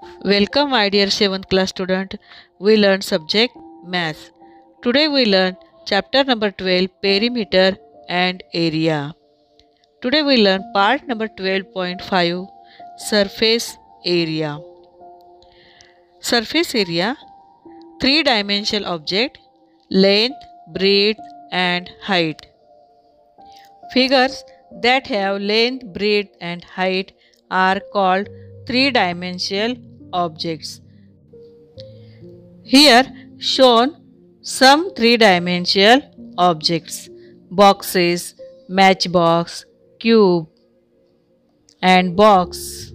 Welcome my dear 7th class student. We learn subject Math. Today we learn chapter number 12 Perimeter and Area. Today we learn part number 12.5 Surface Area. Surface area, three-dimensional object, length, breadth and height. Figures that have length, breadth and height are called three-dimensional objects. Here shown some three-dimensional objects: boxes, matchbox, cube and box.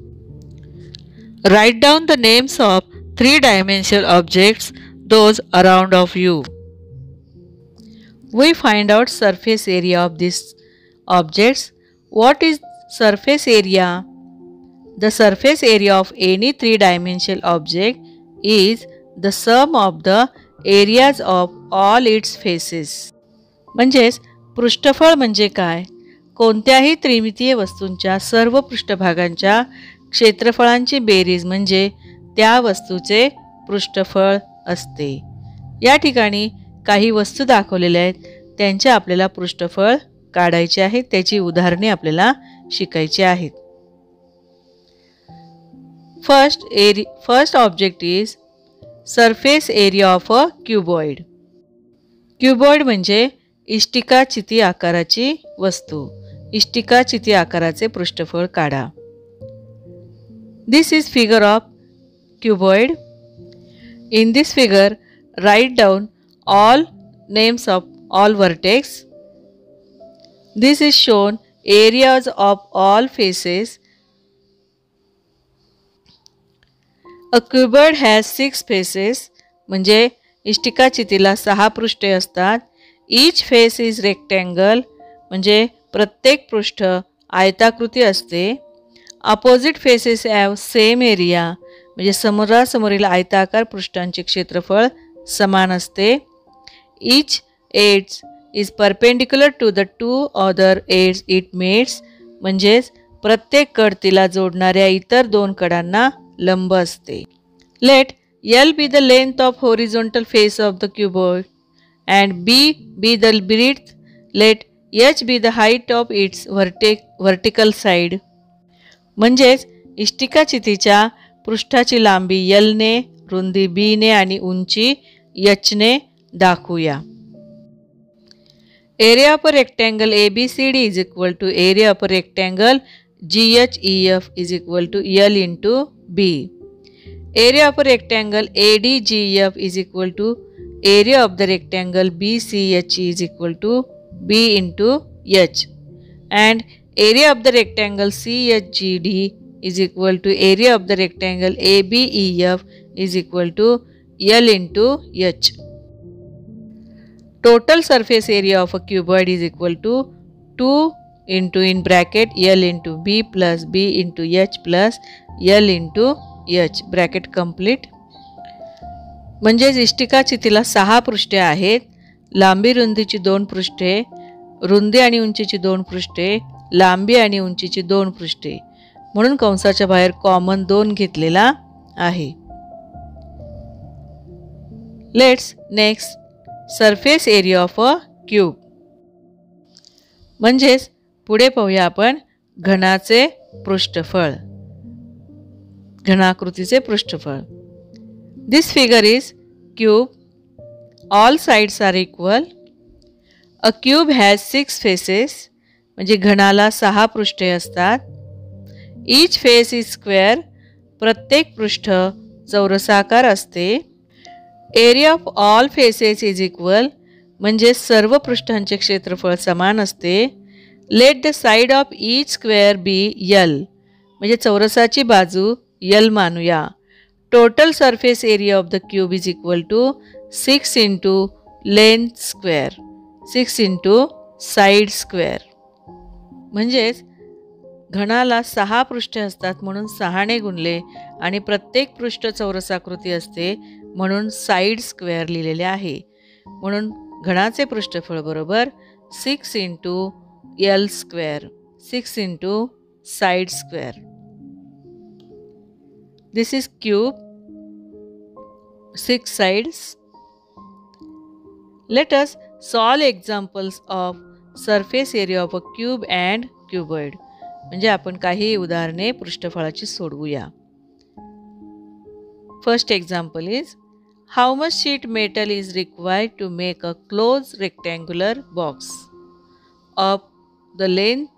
Write down the names of three-dimensional objects, those around of you. We find out surface area of these objects. What is surface area? The surface area of any three-dimensional object is the sum of the areas of all its faces. म्हणजेच पृष्ठफळ म्हणजे काय? कोणत्याही त्रिमितीय वस्तूंच्या सर्व पृष्ठभागांच्या क्षेत्रफळांची berries म्हणजे त्या वस्तूचे पृष्ठफळ असते. या ठिकाणी काही वस्तू दाखवलेल्या आहेत, त्यांचे आपल्याला पृष्ठफळ काढायचे आहे. त्याची उदाहरणे आपल्याला शिकायची आहेत. First object is surface area of a cuboid. Cuboid म्हणजे इष्टिकाचिती आकाराची वस्तू. इष्टिकाचिती आकाराचे पृष्ठफळ काढा. This is figure of cuboid. In this figure, write down all names of all vertex. This is shown areas of all faces. A cuboid has 6 faces. म्हणजे इष्टिकाचितीला 6 पृष्ठे असतात. Each face is rectangle. म्हणजे प्रत्येक पृष्ठ आयताकृती असते. Opposite faces have same area. म्हणजे समोरासमोरील आयताकार पृष्ठांचे क्षेत्रफळ समान असते. Each edge is perpendicular to the two other edges it meets. म्हणजेच प्रत्येक कड तिला जोडणाऱ्या इतर दोन कडांना लंब असते. Let L be the length of horizontal face of the cuboid and B be the breadth. Let H be the height of its vertical side. म्हणजेच इष्टिकाचितीच्या पृष्ठाची लांबी L ने, रुंदी B ने आणि उंची H ने दाखवूया. Area of a rectangle ABCD is equal to area of a rectangle GHEF is equal to L into B. Area of a rectangle ADGEF is equal to area of the rectangle BCHE is equal to B into H. And area of the rectangle CHGD is equal to area of the rectangle ABEF is equal to L into H. Total surface area of a cuboid is equal to 2 into in bracket L into B plus B into H plus L into H bracket complete. म्हणजेच इष्टिकाचितीला 6 पृष्ठे आहेत. लांबी रुंदीची 2 पृष्ठे, रुंदी आणि उंचीची 2 पृष्ठे, लांबी आणि उंचीची 2 पृष्ठे. म्हणून कंसाच्या बाहेर कॉमन 2 घेतलेला आहे. Let's next surface area of a cube. म्हणजेच पुढे पाहूया आपण घनाचे पृष्ठफळ, घनाकृतीचे पृष्ठफळ. This figure is cube. All sides are equal. A cube has 6 faces. म्हणजे घनाला 6 पृष्ठे असतात. Each face is square. प्रत्येक पृष्ठ चौरसाकार असते. Area of all faces is equal. म्हणजे सर्व पृष्ठांचे क्षेत्रफळ समान असते. Let the side of each square be L. म्हणजे चौरसाची बाजू L मानूया. Total surface area of the cube is equal to 6 into length square, 6 into side square. म्हणजेच घनाला 6 पृष्ठे असतात म्हणून 6 ने गुणले आणि प्रत्येक पृष्ठ चौरसाकृती असते म्हणून साइड स्क्वेअर लिहिलेले आहे. म्हणून घनाचे पृष्ठफळ बरोबर 6 into L square, 6 into side square. This is cube, 6 sides. Let us solve examples of surface area of a cube and cuboid. म्हणजे आपण काही उदाहरणे पृष्ठफळाची सोडवूया. First example is, how much sheet metal is required to make a closed rectangular box of the length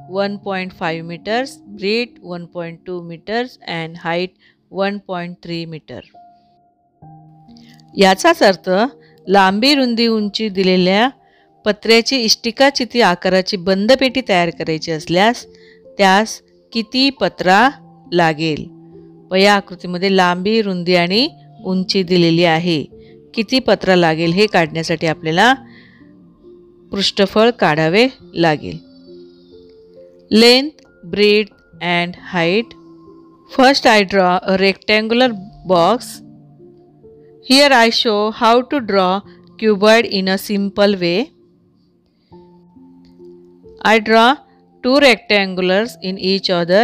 1.5 meters, breadth 1.2 meters and height 1.3 meter. याचाच अर्थ लांबी रुंदी उंची दिलेल्या पत्र्याची इष्टिका चिती आकाराची बंद पेटी तयार करायची असल्यास त्यास किती पत्रा लागेल. व या आकृतीमध्ये लांबी रुंदी आणि उंची दिलेली आहे. किती पत्रा लागेल हे काढण्यासाठी आपल्याला पृष्ठफळ काढावे लागेल. Length, breadth and height. First I draw a rectangular box. Here I show how to draw cuboid in a simple way. I draw two rectangles in each other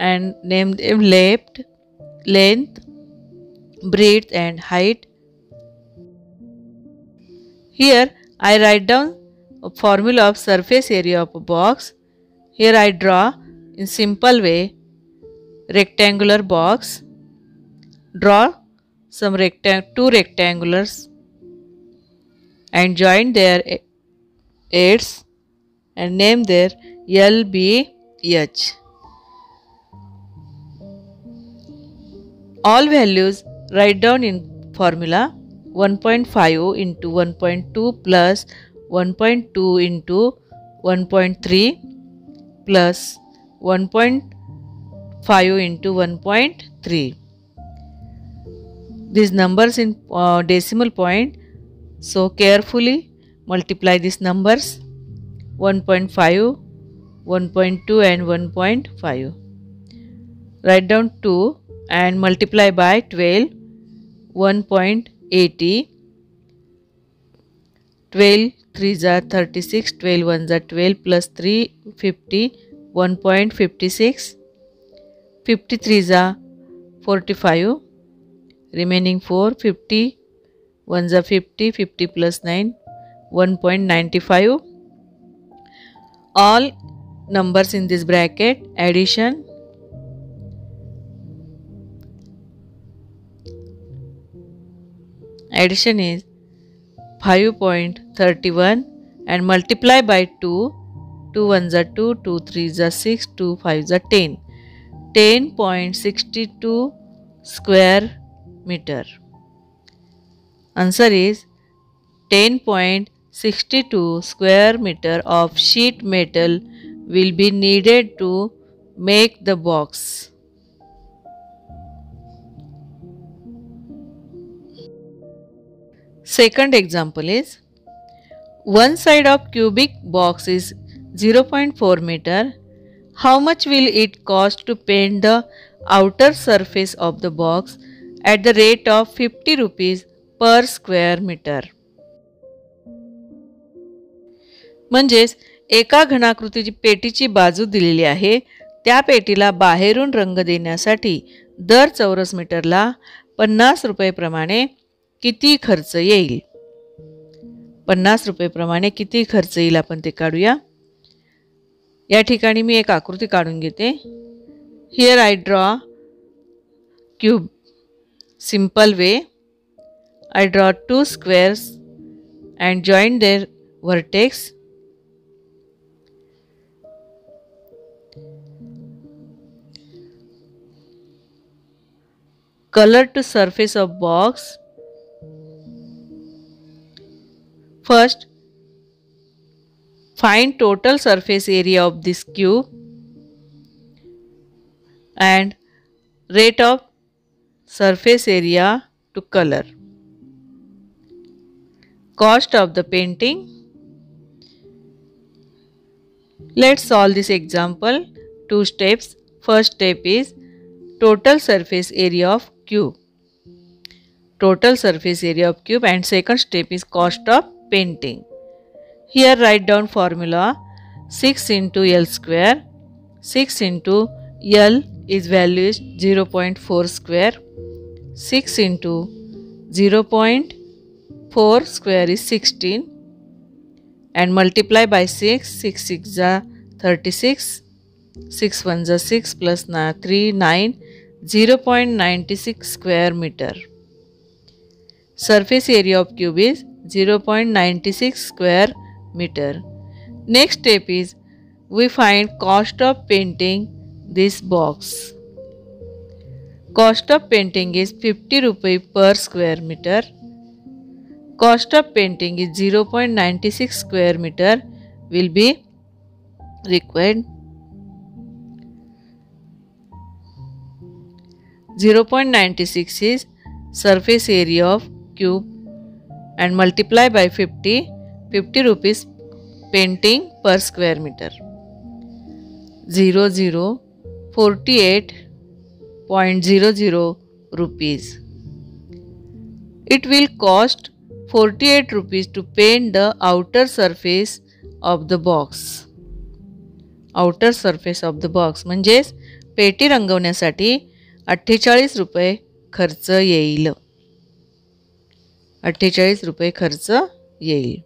and name them length, breadth and height. Here I write down a formula of surface area of a box. Here I draw in simple way rectangular box. Draw some two rectangles and join their edges and name their L, B, H. All values write down in formula. 1.5 into 1.2 plus 1.2 into 1.3 plus 1.5 into 1.3. These numbers in decimal point, so carefully multiply these numbers. 1.5, 1.2 and 1.5. Write down 2 and multiply by 12. 1.80. 12 3s are 36, 12 1s are 12 plus 3 50. 1.56. 53s are 45. Remaining 4, 50, 1s are 50, 50 plus 9, 1.95. All numbers in this bracket, addition. Addition is 5.31 and multiply by 2. 2 1s are 2, 2 3s are 6, 2 5s are 10. 10.62 square meter. Answer is 10.62 square meter of sheet metal will be needed to make the box. Second example is, one side of cubic box is 0.4 meter. How much will it cost to paint the outer surface of the box at the rate of 50 rupees per square meter? म्हणजेच एका घनाकृतीची पेटीची बाजू दिलेली आहे. त्या पेटीला बाहेरून रंग देण्यासाठी दर चौरस मीटरला 50 रुपये प्रमाणे किती खर्च येईल. 50 रुपये प्रमाणे किती खर्च येईल आपण ते काढूया. या ठिकाणी मी एक आकृती काढून घेते. Here I draw cube simple way. I draw two squares and join their vertex. Color to surface of box. First, find total surface area of this cube and rate of surface area to color. Cost of the painting. Let's solve this example. 2 steps. First step is total surface area of cube. Total surface area of cube, and second step is cost of painting. Here write down formula 6 into L square. 6 into L its value is 0.4 square. 6 into 0.4 square is 16 and multiply by 6. 6 6 are 36. 6 1 are 6 plus 3 9. 0.96 square meter. Surface area of cube is 0.96 square meter. Next step is we find cost of painting this box. Cost of painting is 50 rupee per square meter. Cost of painting is 0.96 square meter will be required. 0.96 is surface area of cube and multiply by 50. 50 rupees painting per square meter. 48.00 rupees. It will cost 48 rupees to paint the outer surface of the box. Outer surface of the box म्हणजेच पेटी रंगवण्यासाठी 48 रुपये खर्च येईल. 48 रुपये खर्च येईल.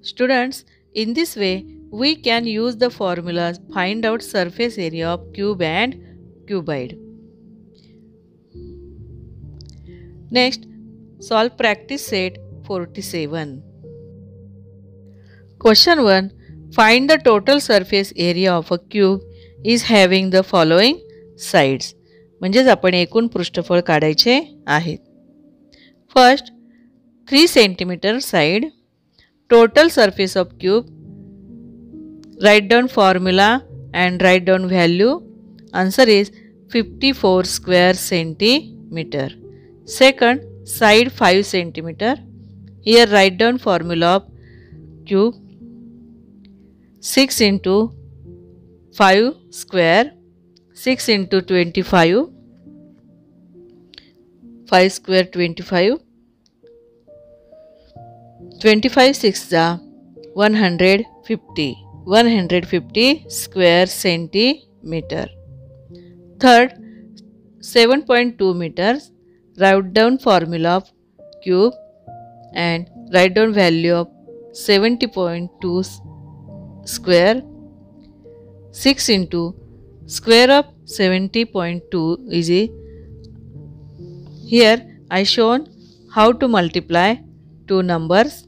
Students, in this way, we can use the formulas find out surface area of cube and cuboid. Next, solve practice set 47. Question 1. Find the total surface area of a cube is having the following sides. म्हणजेच आपण एकूण पृष्ठफळ काढायचे आहेत. First, 3 cm side. Total surface of cube. Write down formula and write down value. Answer is 54 square centimeter. Second, side 5 centimeter. Here write down formula of cube. 6 into 5 square. 6 into 25. 5 square 25. 25 6 are 150. 150 square centimeter. Third, 7.2 meters. Write down formula of cube and write down value of 70.2 square. 6 into square of 70.2 is here I shown how to multiply two numbers.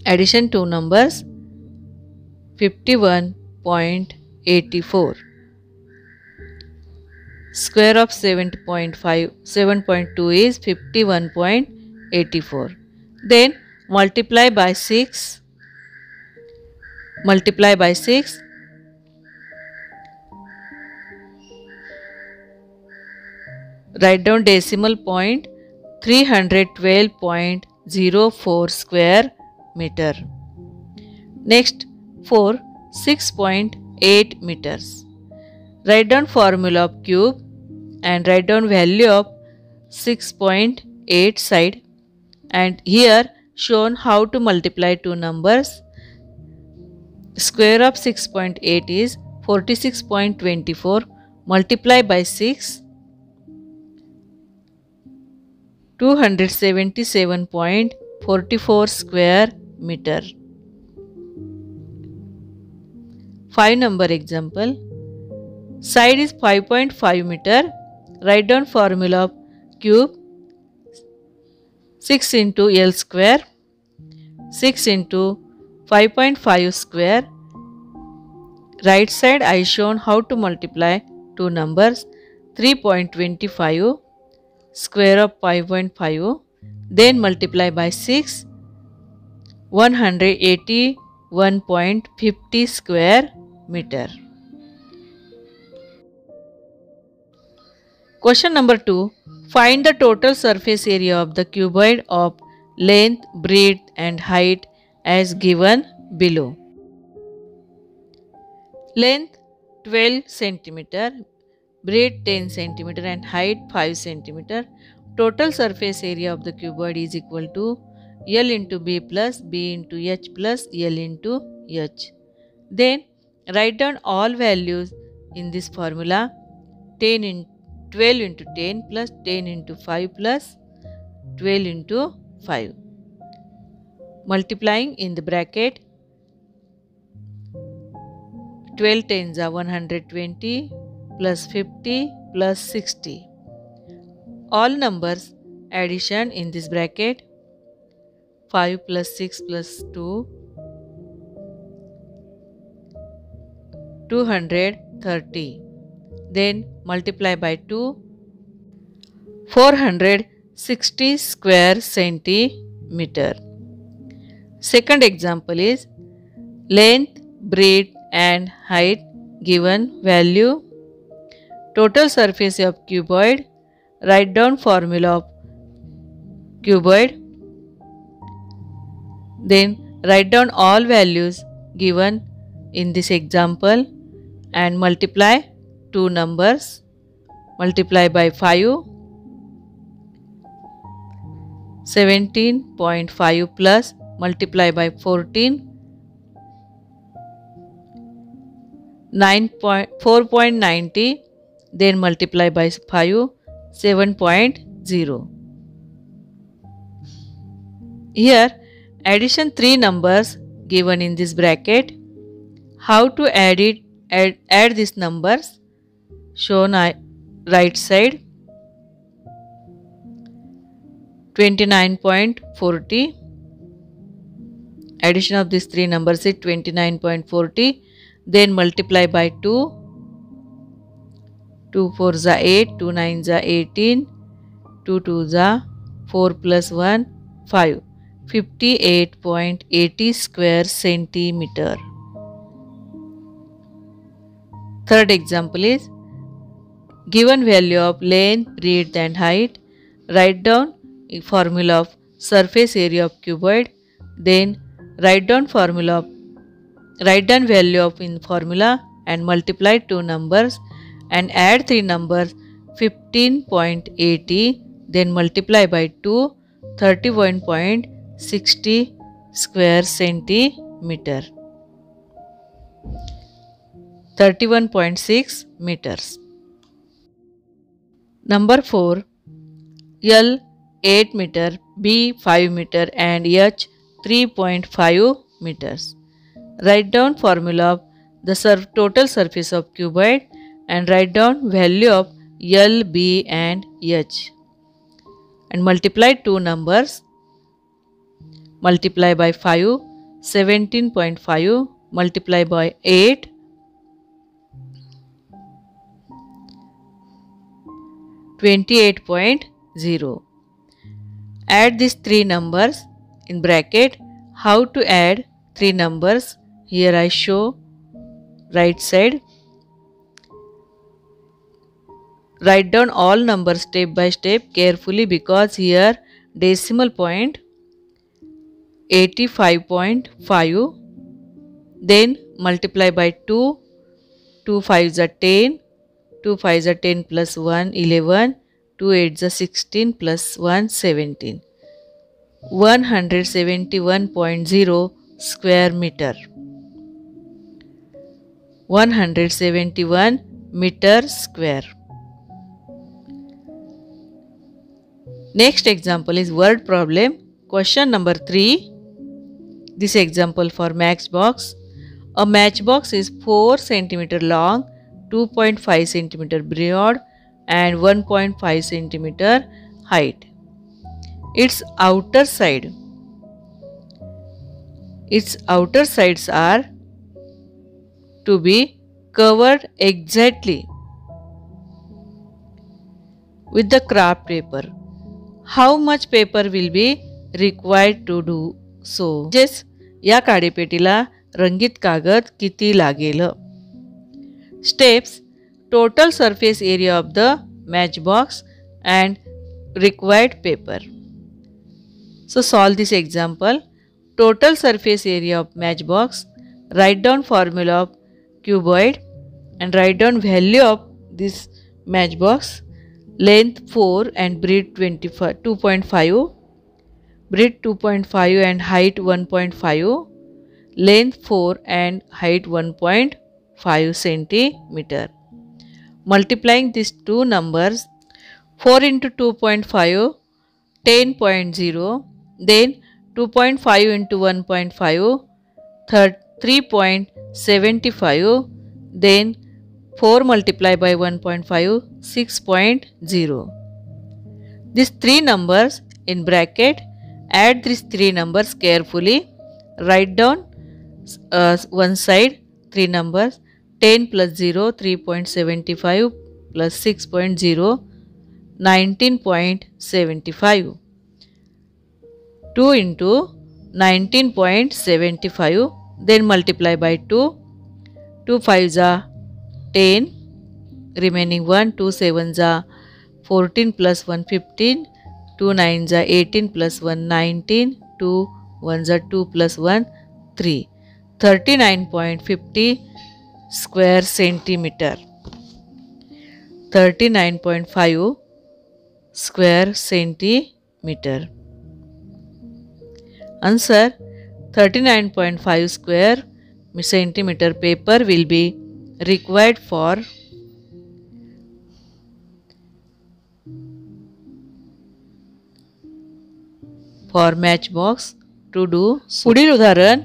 Addition two numbers 51.84. Square of 7.2 is 51.84. Then multiply by 6. Multiply by 6. Write down decimal point 312.04 square meter. Next 4 6.8 meters. Write down formula of cube and write down value of 6.8 side, and here shown how to multiply two numbers. Square of 6.8 is 46.24. Multiply by 6. 277.44 square meter. 5 number example. Side is 5.5 meter. Write down formula of cube. 6 into L square. 6 into 5.5 square. Right side I shown how to multiply two numbers. 3.25 square of 5.5. Then multiply by 6. 181.50 square meter. Question number 2. Find the total surface area of the cuboid of length, breadth and height as given below. Length 12 centimeter, breadth 10 centimeter and height 5 centimeter. Total surface area of the cuboid is equal to L into B plus B into H plus L into H. Then write down all values in this formula. 12 into 10 plus 10 into 5 plus 12 into 5. Multiplying in the bracket, 12 tens are 120 plus 50 plus 60. All numbers addition in this bracket, 5 plus 6 plus 2, 230. Then multiply by 2, 460 square centimeter. Second example is length, breadth and height given value. Total surface of cuboid. Write down formula of cuboid. Then write down all values given in this example and multiply two numbers. Multiply by 5. 17.5 plus multiply by 14. 4.90, then multiply by 5, 7.0. Here addition 3 numbers given in this bracket. How to add these numbers shown right side. 29.40. Addition of these 3 numbers is 29.40. Then multiply by 2. 2 4s are 8, 2 9s are 18, 2 2s are 4 plus 1, 5. 58.80 square centimeter. Third example is given value of length, breadth and height. Write down a formula of surface area of cuboid. Then write down value of in formula and multiply two numbers and add 3 numbers. 15.80, then multiply by 2, 31.60 square centimeter. 31.6 meters. Number 4. L 8 meter, B 5 meter and H 3.5 meters. Write down formula of the total surface of cuboid and write down value of L, B and H and multiply two numbers. Multiply by 5, 17.5 multiply by 8, 28.0. Add these 3 numbers in bracket. How to add 3 numbers? Here I show right side. Write down all numbers step by step carefully because here decimal point 85.5. Then multiply by 2. 2 5s are 10. 2 5s are 10 plus 1 11. 2 8s are 16 plus 1 17. 171.0 square meter. 171 meter square. Next example is word problem. Question number 3. This example for matchbox. A matchbox is 4 cm long, 2.5 cm broad and 1.5 cm height. Its outer sides are to be covered exactly with the craft paper. How much paper will be required to do so? Just या काडेपेटीला रंगीत कागद किती लागेल? Steps: total surface area of the matchbox and required paper. So solve this example. Total surface area of matchbox. Write down formula of cuboid and write down value of this matchbox. Length 4 and breadth 2.5, breadth 2.5 and height 1.5, length 4 and height 1.5 centimeter. Multiplying these two numbers, 4 into 2.5, 10.0, then 2.5 into 1.5, 3.75, then 4 multiplied by 1.5, 6.0. These three numbers in bracket, add these three numbers carefully, write down one side three numbers, 10 plus 0, 3.75 plus 6.0, 19.75. 2 into 19.75, then multiply by 2, 2 5s are 10, remaining 1, 2 7s are 14 plus 1 15, 2 9s are 18 plus 1 19, 2 1s are 2 plus 1 3, 39.50 square centimeter. 39.5 square centimeter. Answer: 39.5 square centimeter paper will be required for matchbox to do. पुढील उदाहरण,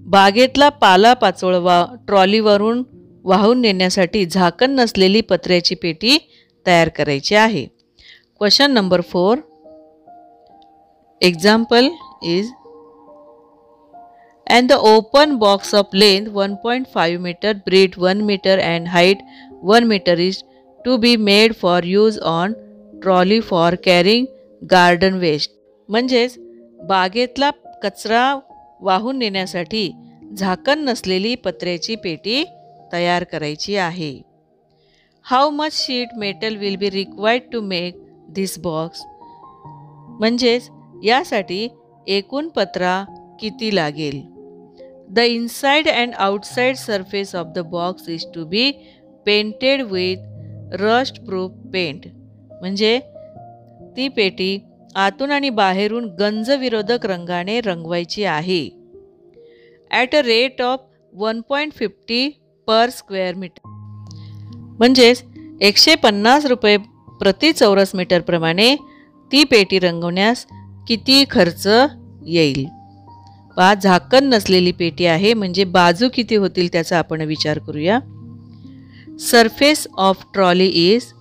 बागेतला पाला पाचोळा ट्रॉलीवरून वाहून नेण्यासाठी झाकण नसलेली पत्र्याची पेटी तयार करायची आहे. Question number 4. Example is, and the open box of length 1.5 meter, breadth 1 meter and height 1 meter is to be made for use on trolley for carrying garden waste. म्हणजेच बागेतला कचरा वाहून नेण्यासाठी झाकण नसलेली पत्र्याची पेटी तयार करायची आहे. How much sheet metal will be required to make this box? म्हणजेच यासाठी एकूण पत्रा किती लागेल. The inside and outside surface of the box is to be painted with rust proof paint. म्हणजे ती पेटी आतून आणि बाहेरून गंज विरोधक रंगाने रंगवायची आहे. At a rate of 1.50 per square meter. म्हणजेच 150 रुपये प्रति चौरस मीटर प्रमाणे ती पेटी रंगवण्यास किती खर्च येईल. पहा, झाकण नसलेली पेटी आहे म्हणजे बाजू किती होतील त्याचा आपण विचार करूया. Surface of trolley is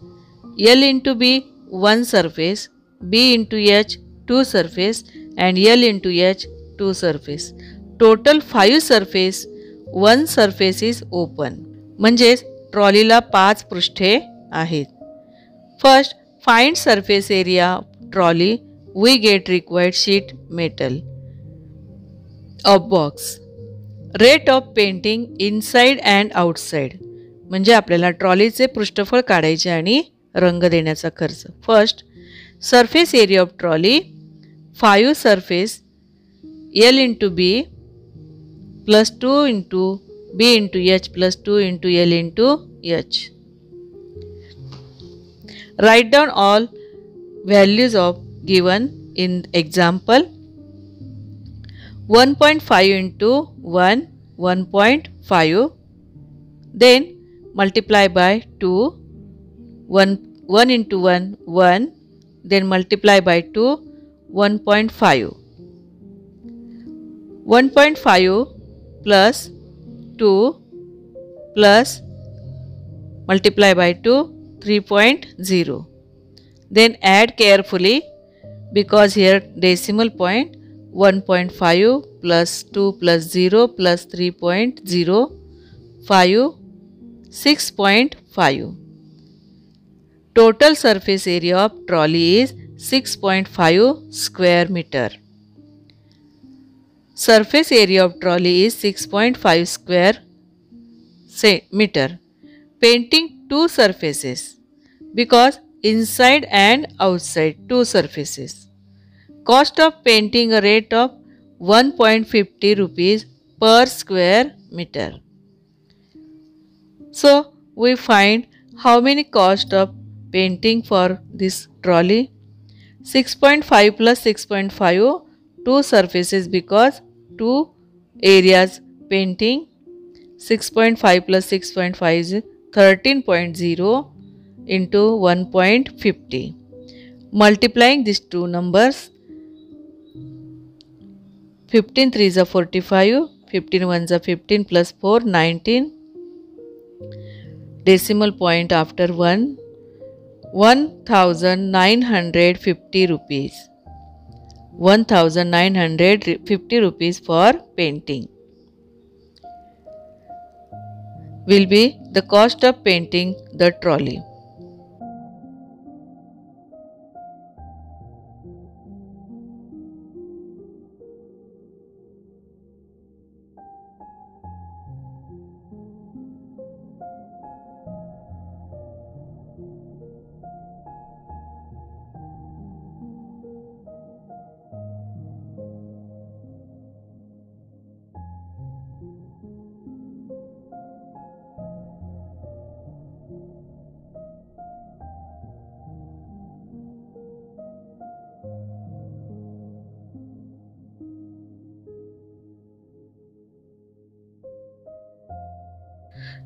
L into B 1 surface, B into H 2 surface and L into H 2 surface. Total 5 surface, 1 surface is open. म्हणजेच ट्रॉलीला 5 पृष्ठे आहेत. First, find surface area trolley. We get required sheet metal of box. Rate of painting inside and outside. म्हणजे आपल्याला ट्रॉलीचे पृष्ठफळ काढायचे आणि रंग देण्याचा खर्च. First, surface area of trolley 5 surface L into B plus 2 into B into H plus 2 into L into H. Write down all values of given in example. 1.5 into 1, 1.5, then multiply by 2, 1 into 1, 1, then multiply by 2, 1.5. 1.5 plus 2 plus multiply by 2, 3.0. Then add carefully because here decimal point. 1.5 plus 2 plus 0 plus 3.0, 5, 6.5. Total surface area of trolley is 6.5 square meter. Surface area of trolley is 6.5 square meter. Painting 2 surfaces because inside and outside 2 surfaces. Cost of painting a rate of 1.50 rupees per square meter. So we find how many cost of painting for this trolley. 6.5 plus 6.5, 2 surfaces because 2 areas painting. 6.5 plus 6.5 is 13.0 into 1.50. Multiplying these two numbers, 15 3s are 45, 15 1s are 15 plus 4, 19. Decimal point after 1, 1950 rupees. 1950 rupees for painting will be the cost of painting the trolley.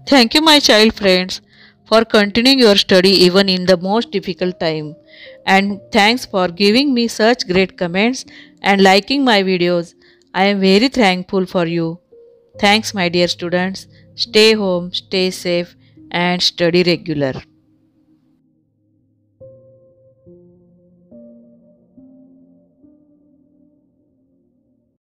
Thank you, my child friends, for continuing your study even in the most difficult time. And thanks for giving me such great comments and liking my videos. I am very thankful for you. Thanks, my dear students. Stay home, stay safe, and study regular.